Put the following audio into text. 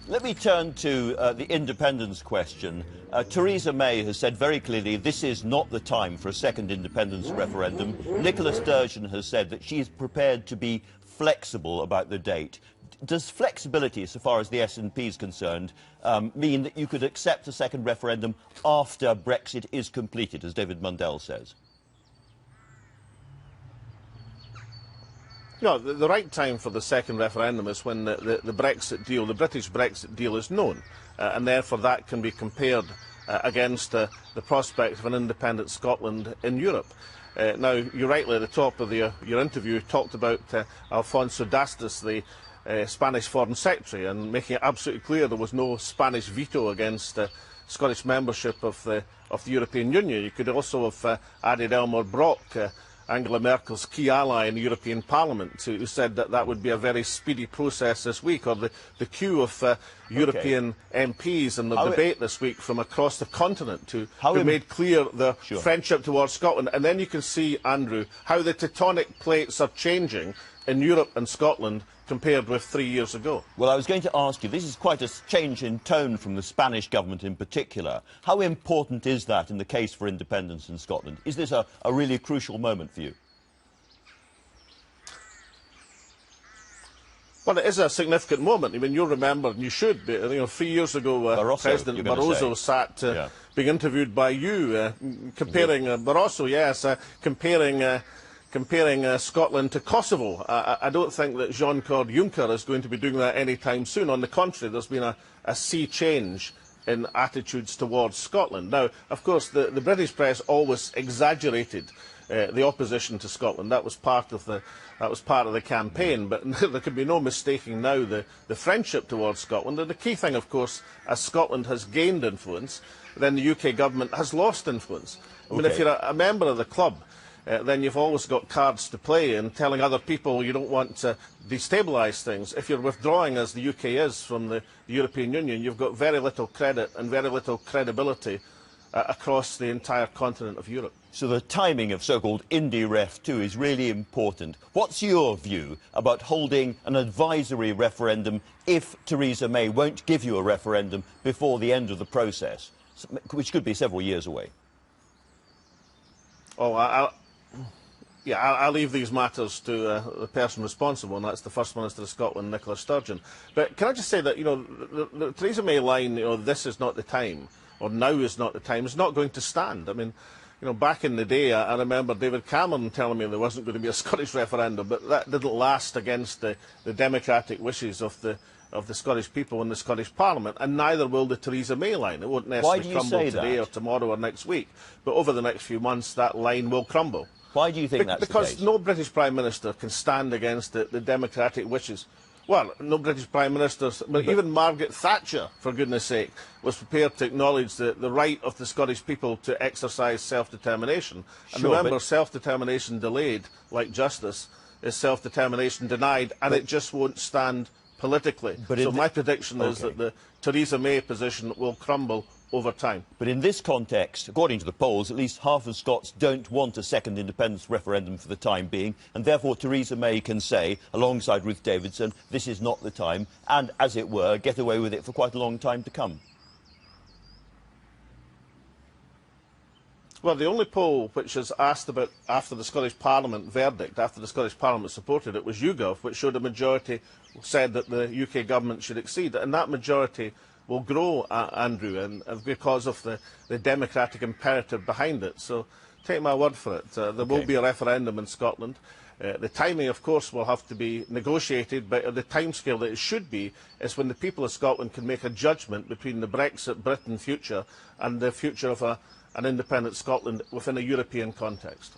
Let me turn to the independence question. Theresa May has said very clearly this is not the time for a second independence referendum. Nicola Sturgeon has said that she is prepared to be flexible about the date. Does flexibility, so far as the SNP is concerned, mean that you could accept a second referendum after Brexit is completed, as David Mundell says? No, the right time for the second referendum is when the Brexit deal, the British Brexit deal, is known, and therefore that can be compared against the prospect of an independent Scotland in Europe. Now, you rightly at the top of your interview talked about Alfonso Dastis, the Spanish Foreign Secretary, and making it absolutely clear there was no Spanish veto against Scottish membership of the European Union. You could also have added Elmar Brok, Angela Merkel's key ally in the European Parliament, who said that that would be a very speedy process this week, or the queue of European MPs in the debate this week from across the continent who made clear their friendship towards Scotland. And then you can see, Andrew, how the tectonic plates are changing in Europe and Scotland compared with 3 years ago. Well, I was going to ask you, this is quite a change in tone from the Spanish government in particular. How important is that in the case for independence in Scotland? Is this a really crucial moment for you? Well, it is a significant moment. I mean, you'll remember, and you should, 3 years ago, President Barroso sat being interviewed by you, comparing Barroso, yes, comparing Scotland to Kosovo. I don't think that Jean-Claude Juncker is going to be doing that anytime soon. On the contrary, there's been a sea change in attitudes towards Scotland. Now, of course, the British press always exaggerated the opposition to Scotland. That was part of the campaign. But there can be no mistaking now the friendship towards Scotland. And the key thing, of course, as Scotland has gained influence, then the UK government has lost influence. I mean, if you're a member of the club, then you've always got cards to play and telling other people you don't want to destabilise things. If you're withdrawing, as the UK is, from the European Union, you've got very little credit and very little credibility across the entire continent of Europe. So the timing of so-called indyref2 is really important. What's your view about holding an advisory referendum if Theresa May won't give you a referendum before the end of the process, which could be several years away? Oh, I'll leave these matters to the person responsible, and that's the First Minister of Scotland, Nicola Sturgeon. But can I just say that, the Theresa May line, this is not the time, or now is not the time, is not going to stand. I mean, back in the day, I remember David Cameron telling me there wasn't going to be a Scottish referendum, but that didn't last against the democratic wishes of the Scottish people in the Scottish Parliament, and neither will the Theresa May line. It won't necessarily crumble today or tomorrow or next week, but over the next few months that line will crumble. Why do you think that's the case? Because no British Prime Minister can stand against the democratic wishes. Well, no British Prime Ministers, but even Margaret Thatcher, for goodness sake, was prepared to acknowledge the right of the Scottish people to exercise self-determination. And remember, self-determination delayed, like justice, is self-determination denied, and it just won't stand politically. So my prediction is that the Theresa May position will crumble over time. But in this context, according to the polls, at least half of Scots don't want a second independence referendum for the time being, and therefore Theresa May can say, alongside Ruth Davidson, this is not the time, and, as it were, get away with it for quite a long time to come. Well, the only poll which has asked about after the Scottish Parliament verdict, after the Scottish Parliament supported it, was YouGov, which showed a majority said that the UK government should accede, and that majority will grow, Andrew, and because of the democratic imperative behind it. So take my word for it. There will be a referendum in Scotland. The timing, of course, will have to be negotiated, but the timescale that it should be is when the people of Scotland can make a judgment between the Brexit Britain future and the future of an independent Scotland within a European context.